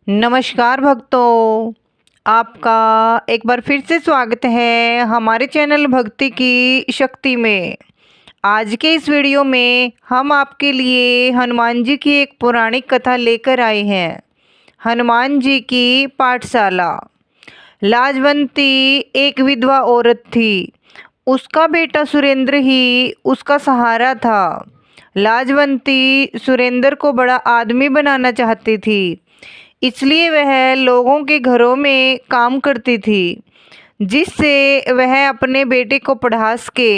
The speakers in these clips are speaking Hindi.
नमस्कार भक्तों, आपका एक बार फिर से स्वागत है हमारे चैनल भक्ति की शक्ति में। आज के इस वीडियो में हम आपके लिए हनुमान जी की एक पौराणिक कथा लेकर आए हैं। हनुमान जी की पाठशाला। लाजवंती एक विधवा औरत थी। उसका बेटा सुरेंद्र ही उसका सहारा था। लाजवंती सुरेंद्र को बड़ा आदमी बनाना चाहती थी, इसलिए वह लोगों के घरों में काम करती थी, जिससे वह अपने बेटे को पढ़ा सके।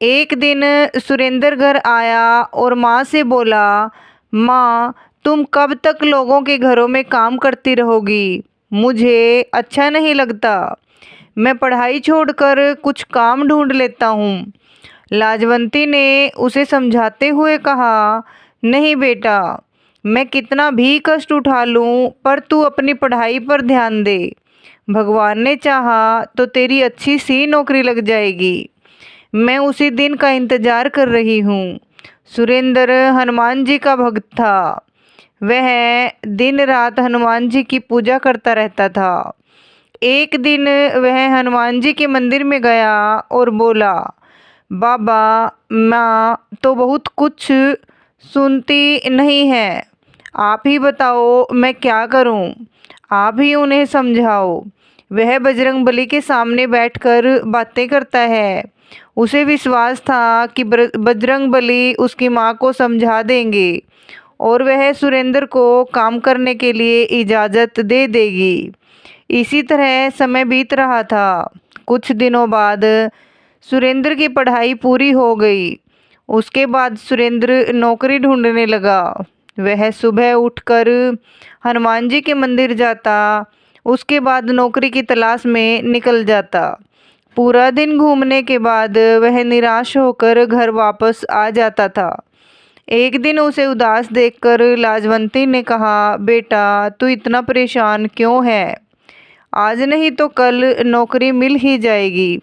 एक दिन सुरेंद्र घर आया और माँ से बोला, माँ, तुम कब तक लोगों के घरों में काम करती रहोगी? मुझे अच्छा नहीं लगता। मैं पढ़ाई छोड़कर कुछ काम ढूंढ लेता हूँ। लाजवंती ने उसे समझाते हुए कहा, नहीं बेटा, मैं कितना भी कष्ट उठा लूँ, पर तू अपनी पढ़ाई पर ध्यान दे। भगवान ने चाहा तो तेरी अच्छी सी नौकरी लग जाएगी। मैं उसी दिन का इंतजार कर रही हूँ। सुरेंद्र हनुमान जी का भक्त था। वह दिन रात हनुमान जी की पूजा करता रहता था। एक दिन वह हनुमान जी के मंदिर में गया और बोला, बाबा, माँ तो बहुत कुछ सुनती नहीं है। आप ही बताओ मैं क्या करूं? आप ही उन्हें समझाओ। वह बजरंगबली के सामने बैठकर बातें करता है। उसे विश्वास था कि बजरंगबली उसकी माँ को समझा देंगे और वह सुरेंद्र को काम करने के लिए इजाज़त दे देगी। इसी तरह समय बीत रहा था। कुछ दिनों बाद सुरेंद्र की पढ़ाई पूरी हो गई। उसके बाद सुरेंद्र नौकरी ढूंढने लगा। वह सुबह उठकर हनुमान जी के मंदिर जाता, उसके बाद नौकरी की तलाश में निकल जाता। पूरा दिन घूमने के बाद वह निराश होकर घर वापस आ जाता था। एक दिन उसे उदास देखकर लाजवंती ने कहा, बेटा, तू इतना परेशान क्यों है? आज नहीं तो कल नौकरी मिल ही जाएगी।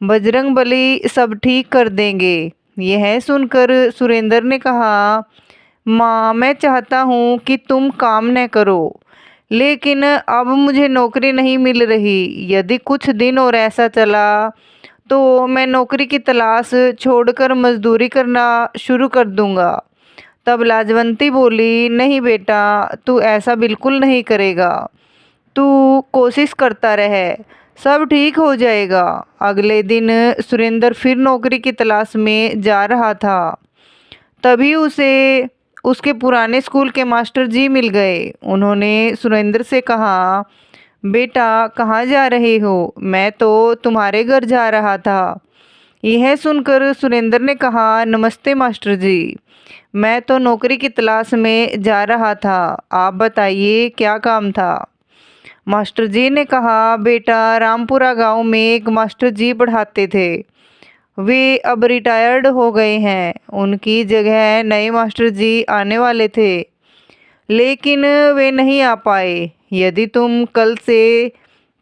बजरंगबली सब ठीक कर देंगे। यह सुनकर सुरेंद्र ने कहा, माँ, मैं चाहता हूँ कि तुम काम न करो, लेकिन अब मुझे नौकरी नहीं मिल रही। यदि कुछ दिन और ऐसा चला तो मैं नौकरी की तलाश छोड़कर मजदूरी करना शुरू कर दूंगा। तब लाजवंती बोली, नहीं बेटा, तू ऐसा बिल्कुल नहीं करेगा। तू कोशिश करता रहे, सब ठीक हो जाएगा। अगले दिन सुरेंद्र फिर नौकरी की तलाश में जा रहा था। तभी उसे उसके पुराने स्कूल के मास्टर जी मिल गए। उन्होंने सुरेंद्र से कहा, बेटा, कहाँ जा रहे हो? मैं तो तुम्हारे घर जा रहा था। यह सुनकर सुरेंद्र ने कहा, नमस्ते मास्टर जी, मैं तो नौकरी की तलाश में जा रहा था। आप बताइए क्या काम था? मास्टर जी ने कहा, बेटा, रामपुरा गांव में एक मास्टर जी पढ़ाते थे। वे अब रिटायर्ड हो गए हैं। उनकी जगह नए मास्टर जी आने वाले थे, लेकिन वे नहीं आ पाए। यदि तुम कल से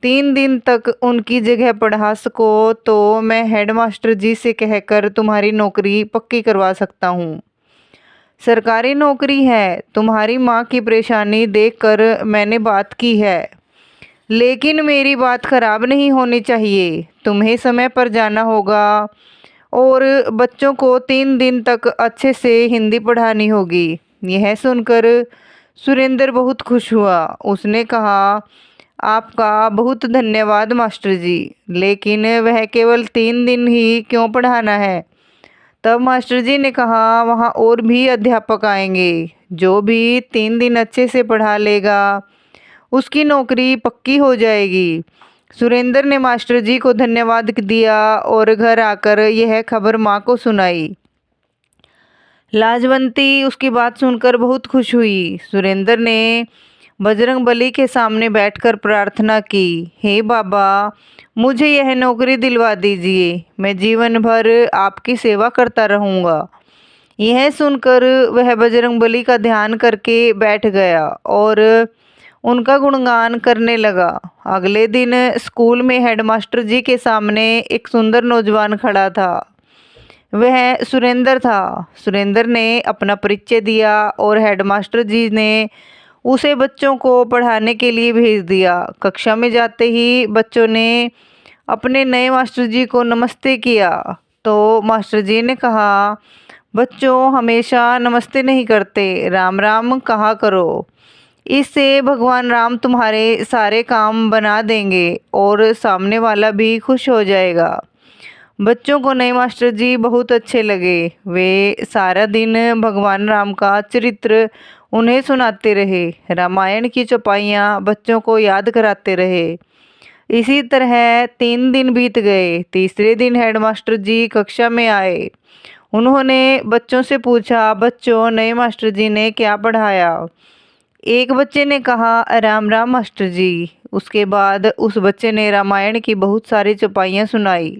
3 दिन तक उनकी जगह पढ़ा सको तो मैं हेड मास्टर जी से कहकर तुम्हारी नौकरी पक्की करवा सकता हूँ। सरकारी नौकरी है। तुम्हारी माँ की परेशानी देखकर मैंने बात की है, लेकिन मेरी बात खराब नहीं होनी चाहिए। तुम्हें समय पर जाना होगा और बच्चों को 3 दिन तक अच्छे से हिंदी पढ़ानी होगी। यह सुनकर सुरेंद्र बहुत खुश हुआ। उसने कहा, आपका बहुत धन्यवाद मास्टर जी, लेकिन वह केवल 3 दिन ही क्यों पढ़ाना है? तब मास्टर जी ने कहा, वहाँ और भी अध्यापक आएंगे। जो भी 3 दिन अच्छे से पढ़ा लेगा उसकी नौकरी पक्की हो जाएगी। सुरेंद्र ने मास्टर जी को धन्यवाद दिया और घर आकर यह खबर माँ को सुनाई। लाजवंती उसकी बात सुनकर बहुत खुश हुई। सुरेंद्र ने बजरंगबली के सामने बैठकर प्रार्थना की, हे बाबा, मुझे यह नौकरी दिलवा दीजिए। मैं जीवन भर आपकी सेवा करता रहूँगा। यह सुनकर वह बजरंगबली का ध्यान करके बैठ गया और उनका गुणगान करने लगा। अगले दिन स्कूल में हेडमास्टर जी के सामने एक सुंदर नौजवान खड़ा था। वह सुरेंद्र था। सुरेंद्र ने अपना परिचय दिया और हेडमास्टर जी ने उसे बच्चों को पढ़ाने के लिए भेज दिया। कक्षा में जाते ही बच्चों ने अपने नए मास्टर जी को नमस्ते किया। तो मास्टर जी ने कहा, बच्चों हमेशा नमस्ते नहीं करते, राम राम कहा करो। इससे भगवान राम तुम्हारे सारे काम बना देंगे और सामने वाला भी खुश हो जाएगा। बच्चों को नए मास्टर जी बहुत अच्छे लगे। वे सारा दिन भगवान राम का चरित्र उन्हें सुनाते रहे, रामायण की चौपाइयाँ बच्चों को याद कराते रहे। इसी तरह 3 दिन बीत गए। तीसरे दिन हेडमास्टर जी कक्षा में आए। उन्होंने बच्चों से पूछा, बच्चों नए मास्टर जी ने क्या पढ़ाया? एक बच्चे ने कहा, राम राम मास्टर जी। उसके बाद उस बच्चे ने रामायण की बहुत सारी चौपाइयाँ सुनाई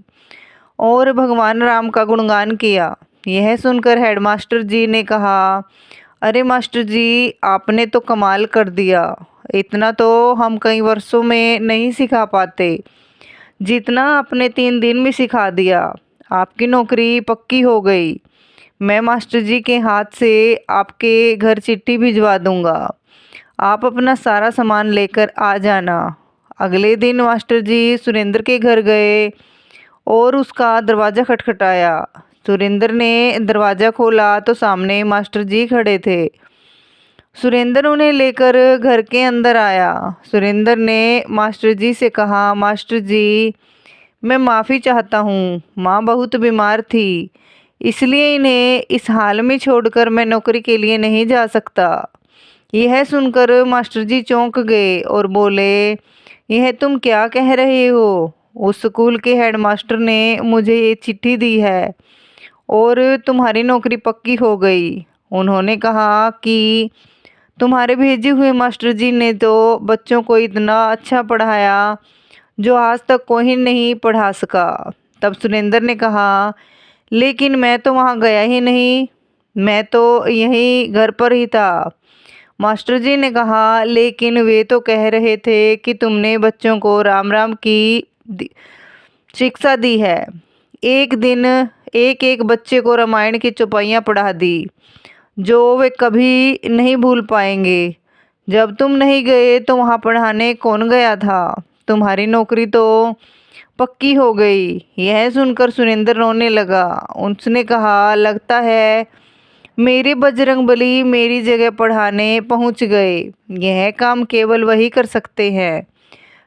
और भगवान राम का गुणगान किया। यह सुनकर हेडमास्टर जी ने कहा, अरे मास्टर जी, आपने तो कमाल कर दिया। इतना तो हम कई वर्षों में नहीं सिखा पाते, जितना आपने 3 दिन में सिखा दिया। आपकी नौकरी पक्की हो गई। मैं मास्टर जी के हाथ से आपके घर चिट्ठी भिजवा दूंगा। आप अपना सारा सामान लेकर आ जाना। अगले दिन मास्टर जी सुरेंद्र के घर गए और उसका दरवाज़ा खटखटाया। सुरेंद्र ने दरवाज़ा खोला तो सामने मास्टर जी खड़े थे। सुरेंद्र उन्हें लेकर घर के अंदर आया। सुरेंद्र ने मास्टर जी से कहा, मास्टर जी, मैं माफ़ी चाहता हूँ। माँ बहुत बीमार थी, इसलिए इन्हें इस हाल में छोड़कर मैं नौकरी के लिए नहीं जा सकता। यह सुनकर मास्टर जी चौंक गए और बोले, यह तुम क्या कह रहे हो? उस स्कूल के हेडमास्टर ने मुझे ये चिट्ठी दी है और तुम्हारी नौकरी पक्की हो गई। उन्होंने कहा कि तुम्हारे भेजे हुए मास्टर जी ने तो बच्चों को इतना अच्छा पढ़ाया जो आज तक कोई नहीं पढ़ा सका। तब सुरेंद्र ने कहा, लेकिन मैं तो वहाँ गया ही नहीं, मैं तो यहीं घर पर ही था। मास्टर जी ने कहा, लेकिन वे तो कह रहे थे कि तुमने बच्चों को राम राम की शिक्षा दी है। एक दिन एक एक बच्चे को रामायण की चौपाइयाँ पढ़ा दी, जो वे कभी नहीं भूल पाएंगे। जब तुम नहीं गए तो वहाँ पढ़ाने कौन गया था? तुम्हारी नौकरी तो पक्की हो गई। यह सुनकर सुरेंद्र रोने लगा। उसने कहा, लगता है मेरे बजरंगबली मेरी जगह पढ़ाने पहुँच गए। यह काम केवल वही कर सकते हैं।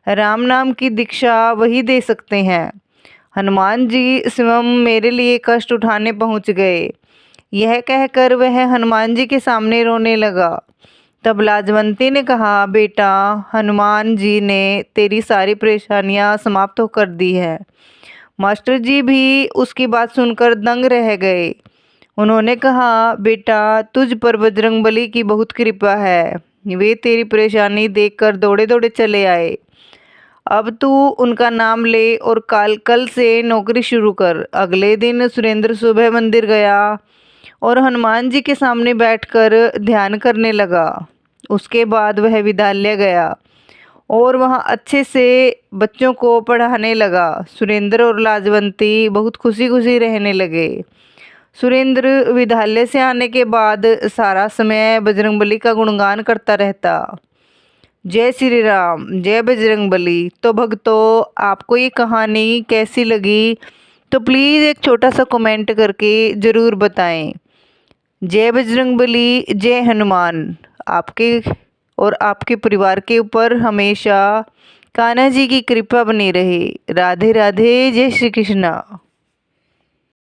राम नाम की दीक्षा वही दे सकते हैं। हनुमान जी स्वयं मेरे लिए कष्ट उठाने पहुँच गए। यह कहकर वह हनुमान जी के सामने रोने लगा। तब लाजवंती ने कहा, बेटा, हनुमान जी ने तेरी सारी परेशानियां समाप्त कर दी है। मास्टर जी भी उसकी बात सुनकर दंग रह गए। उन्होंने कहा, बेटा, तुझ पर बजरंगबली की बहुत कृपा है। वे तेरी परेशानी देखकर दौड़े दौड़े चले आए। अब तू उनका नाम ले और कल से नौकरी शुरू कर। अगले दिन सुरेंद्र सुबह मंदिर गया और हनुमान जी के सामने बैठकर ध्यान करने लगा। उसके बाद वह विद्यालय गया और वहाँ अच्छे से बच्चों को पढ़ाने लगा। सुरेंद्र और लाजवंती बहुत खुशी खुशी रहने लगे। सुरेंद्र विद्यालय से आने के बाद सारा समय बजरंगबली का गुणगान करता रहता। जय श्री राम, जय बजरंगबली। तो भक्तों, आपको ये कहानी कैसी लगी तो प्लीज़ एक छोटा सा कमेंट करके ज़रूर बताएं। जय बजरंगबली, जय हनुमान। आपके और आपके परिवार के ऊपर हमेशा कान्हा जी की कृपा बनी रहे। राधे राधे, जय श्री कृष्णा।